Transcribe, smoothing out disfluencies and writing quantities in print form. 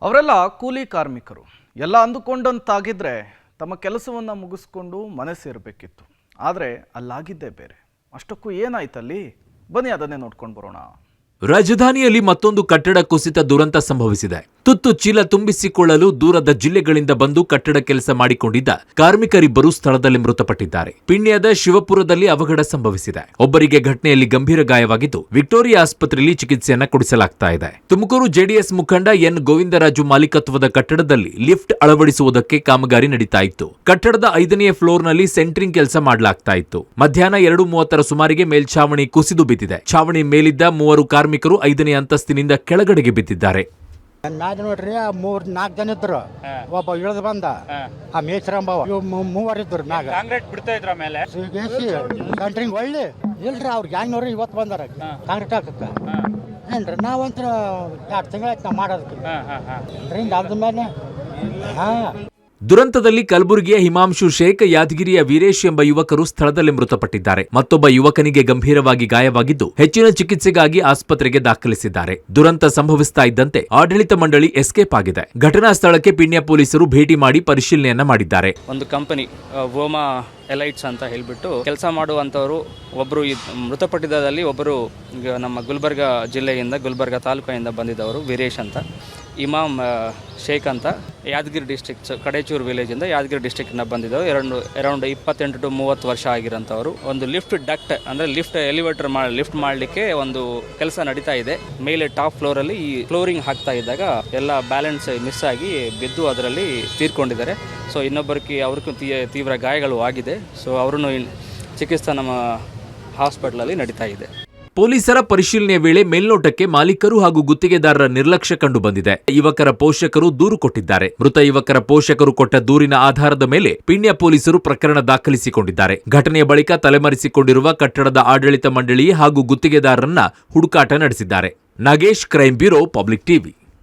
ಅವರೆಲ್ಲ ಕೂಲಿ ಕಾರ್ಮಿಕರು. ಎಲ್ಲ ಅಂದುಕೊಂಡಂತಾಗಿದ್ರೆ ತಮ್ಮ ಕೆಲಸವನ್ನು ಮುಗಿಸ್ಕೊಂಡು ಮನೆ ಸೇರಬೇಕಿತ್ತು. ಆದರೆ ಅಲ್ಲಾಗಿದ್ದೇ ಬೇರೆ. ಅಷ್ಟಕ್ಕೂ ಏನಾಯ್ತಲ್ಲಿ? ಬನ್ನಿ ಅದನ್ನೇ ನೋಡ್ಕೊಂಡು ಬರೋಣ. ರಾಜಧಾನಿಯಲ್ಲಿ ಮತ್ತೊಂದು ಕಟ್ಟಡ ಕುಸಿತ ದುರಂತ ಸಂಭವಿಸಿದೆ. ತುತ್ತು ಚೀಲ ತುಂಬಿಸಿಕೊಳ್ಳಲು ದೂರದ ಜಿಲ್ಲೆಗಳಿಂದ ಬಂದು ಕಟ್ಟಡ ಕೆಲಸ ಮಾಡಿಕೊಂಡಿದ್ದ ಕಾರ್ಮಿಕರಿಬ್ಬರು ಸ್ಥಳದಲ್ಲಿ ಮೃತಪಟ್ಟಿದ್ದಾರೆ. ಪಿಣ್ಯದ ಶಿವಪುರದಲ್ಲಿ ಅವಘಡ ಸಂಭವಿಸಿದೆ. ಒಬ್ಬರಿಗೆ ಘಟನೆಯಲ್ಲಿ ಗಂಭೀರ ಗಾಯವಾಗಿದ್ದು ವಿಕ್ಟೋರಿಯಾ ಆಸ್ಪತ್ರೆಯಲ್ಲಿ ಚಿಕಿತ್ಸೆಯನ್ನ ಕೊಡಿಸಲಾಗ್ತಾ ಇದೆ. ತುಮಕೂರು ಜೆಡಿಎಸ್ ಮುಖಂಡ ಎನ್ ಗೋವಿಂದರಾಜು ಮಾಲೀಕತ್ವದ ಕಟ್ಟಡದಲ್ಲಿ ಲಿಫ್ಟ್ ಅಳವಡಿಸುವುದಕ್ಕೆ ಕಾಮಗಾರಿ ನಡೀತಾ ಇತ್ತು. ಕಟ್ಟಡದ 5ನೇ ಫ್ಲೋರ್ನಲ್ಲಿ ಸೆಂಟ್ರಿಂಗ್ ಕೆಲಸ ಮಾಡಲಾಗ್ತಾ ಇತ್ತು. ಮಧ್ಯಾಹ್ನ 2:30 ಸುಮಾರಿಗೆ ಮೇಲ್ಛಾವಣಿ ಕುಸಿದು ಬಿದ್ದಿದೆ. ಛಾವಣಿ ಮೇಲಿದ್ದ 3 ಕಾರ್ಮಿಕರು 5ನೇ ಅಂತಸ್ತಿನಿಂದ ಕೆಳಗಡೆಗೆ ಬಿದ್ದಿದ್ದಾರೆ. ನೋಡ್ರಿ 3-4 ಜನ ಇದ್ರು. ಒಬ್ಬ ಇಳಿದು ಬಂದ, ಆ ಮೇಸ್ರಂಬವ ಮೂವರು ಇದ್ರು. ಮ್ಯಾಗ ಕಾಂಕ್ರೀಟ್ ಬಿಡ್ತಾ ಇದ್ರ ಮೇಲೆ ಸೆಂಟ್ರಿಂಗ್ ಒಳ್ಳೆ ಇಲ್ರಿ. ಅವ್ರ ಗ್ಯಾಂಗ್ನವ್ರು ಇವತ್ತು ಬಂದಾರ ಕಾಂಕ್ರೀಟ್ ಹಾಕಕ್ಕ. ಏನ್ರಿ ನಾವಂತ್ರ 2 ತಿಂಗಳಾಯ್ತು ನಾವು ಮಾಡೋದಕ್ಕೆ. ಅದ್ರ ಮೇಲೆ ದುರಂತದಲ್ಲಿ ಕಲಬುರಗಿಯ ಹಿಮಾಂಶು ಶೇಖ್, ಯಾದಗಿರಿಯ ವೀರೇಶ್ ಎಂಬ ಯುವಕರು ಸ್ಥಳದಲ್ಲಿ ಮೃತಪಟ್ಟಿದ್ದಾರೆ. ಮತ್ತೊಬ್ಬ ಯುವಕನಿಗೆ ಗಂಭೀರವಾಗಿ ಗಾಯವಾಗಿದ್ದು ಹೆಚ್ಚಿನ ಚಿಕಿತ್ಸೆಗಾಗಿ ಆಸ್ಪತ್ರೆಗೆ ದಾಖಲಿಸಿದ್ದಾರೆ. ದುರಂತ ಸಂಭವಿಸ್ತಾ ಇದ್ದಂತೆ ಆಡಳಿತ ಮಂಡಳಿ ಎಸ್ಕೇಪ್ ಆಗಿದೆ. ಘಟನಾ ಸ್ಥಳಕ್ಕೆ ಪಿಣ್ಯ ಪೊಲೀಸರು ಭೇಟಿ ಮಾಡಿ ಪರಿಶೀಲನೆಯನ್ನ ಮಾಡಿದ್ದಾರೆ. ಒಂದು ಕಂಪನಿ ವೋಮಾ ಎಲೈಟ್ಸ್ ಅಂತ ಹೇಳ್ಬಿಟ್ಟು ಕೆಲಸ ಮಾಡುವಂತವರು ಒಬ್ಬರು ಮೃತಪಟ್ಟಿದ್ದಲ್ಲಿ ಒಬ್ಬರು ನಮ್ಮ ಗುಲ್ಬರ್ಗ ಜಿಲ್ಲೆಯಿಂದ, ಗುಲ್ಬರ್ಗ ತಾಲೂಕಿನಿಂದ ಬಂದಿದ್ದವರು ವೀರೇಶ್ ಅಂತ. ಇಮಾಮ್ ಶೇಖ್ ಅಂತ ಯಾದಗಿರಿ ಡಿಸ್ಟ್ರಿಕ್ಟ್ ಕಡೇಚೂರು ವಿಲೇಜಿಂದ ಯಾದಗಿರಿ ಡಿಸ್ಟ್ರಿಕ್ಟಿಂದ ಬಂದಿದ್ದವರು. ಅರೌಂಡ್ 28 to 30 ವರ್ಷ ಆಗಿರೋಂಥವ್ರು. ಒಂದು ಲಿಫ್ಟ್ ಡಕ್ಟ್ ಅಂದರೆ ಎಲಿವೇಟರ್ ಲಿಫ್ಟ್ ಮಾಡಲಿಕ್ಕೆ ಒಂದು ಕೆಲಸ ನಡೀತಾ ಇದೆ. ಮೇಲೆ ಟಾಪ್ ಫ್ಲೋರಲ್ಲಿ ಈ ಫ್ಲೋರಿಂಗ್ ಹಾಕ್ತಾ ಇದ್ದಾಗ ಎಲ್ಲ ಬ್ಯಾಲೆನ್ಸ್ ಮಿಸ್ ಆಗಿ ಬಿದ್ದು ಅದರಲ್ಲಿ ತೀರ್ಕೊಂಡಿದ್ದಾರೆ. ಸೊ ಇನ್ನೊಬ್ಬರಿಗೆ ಅವ್ರಿಗೂ ತೀವ್ರ ಗಾಯಗಳು ಆಗಿದೆ. ಸೊ ಅವರನ್ನು ಚಿಕಿತ್ಸೆ ನಮ್ಮ ಹಾಸ್ಪಿಟಲಲ್ಲಿ ನಡೀತಾ ಇದೆ. ಪೊಲೀಸರ ಪರಿಶೀಲನೆಯ ವೇಳೆ ಮೇಲ್ನೋಟಕ್ಕೆ ಮಾಲೀಕರು ಹಾಗೂ ಗುತ್ತಿಗೆದಾರರ ನಿರ್ಲಕ್ಷ್ಯ ಕಂಡು ಬಂದಿದೆ. ಯುವಕರ ಪೋಷಕರು ದೂರು ಕೊಟ್ಟಿದ್ದಾರೆ. ಮೃತ ಯುವಕರ ಪೋಷಕರು ಕೊಟ್ಟ ದೂರಿನ ಆಧಾರದ ಮೇಲೆ ಪಿಣ್ಯ ಪೊಲೀಸರು ಪ್ರಕರಣ ದಾಖಲಿಸಿಕೊಂಡಿದ್ದಾರೆ. ಘಟನೆಯ ಬಳಿಕ ತಲೆಮರೆಸಿಕೊಂಡಿರುವ ಕಟ್ಟಡದ ಆಡಳಿತ ಮಂಡಳಿ ಹಾಗೂ ಗುತ್ತಿಗೆದಾರರನ್ನ ಹುಡುಕಾಟ ನಡೆಸಿದ್ದಾರೆ. Nagesh, crime bureau, public TV.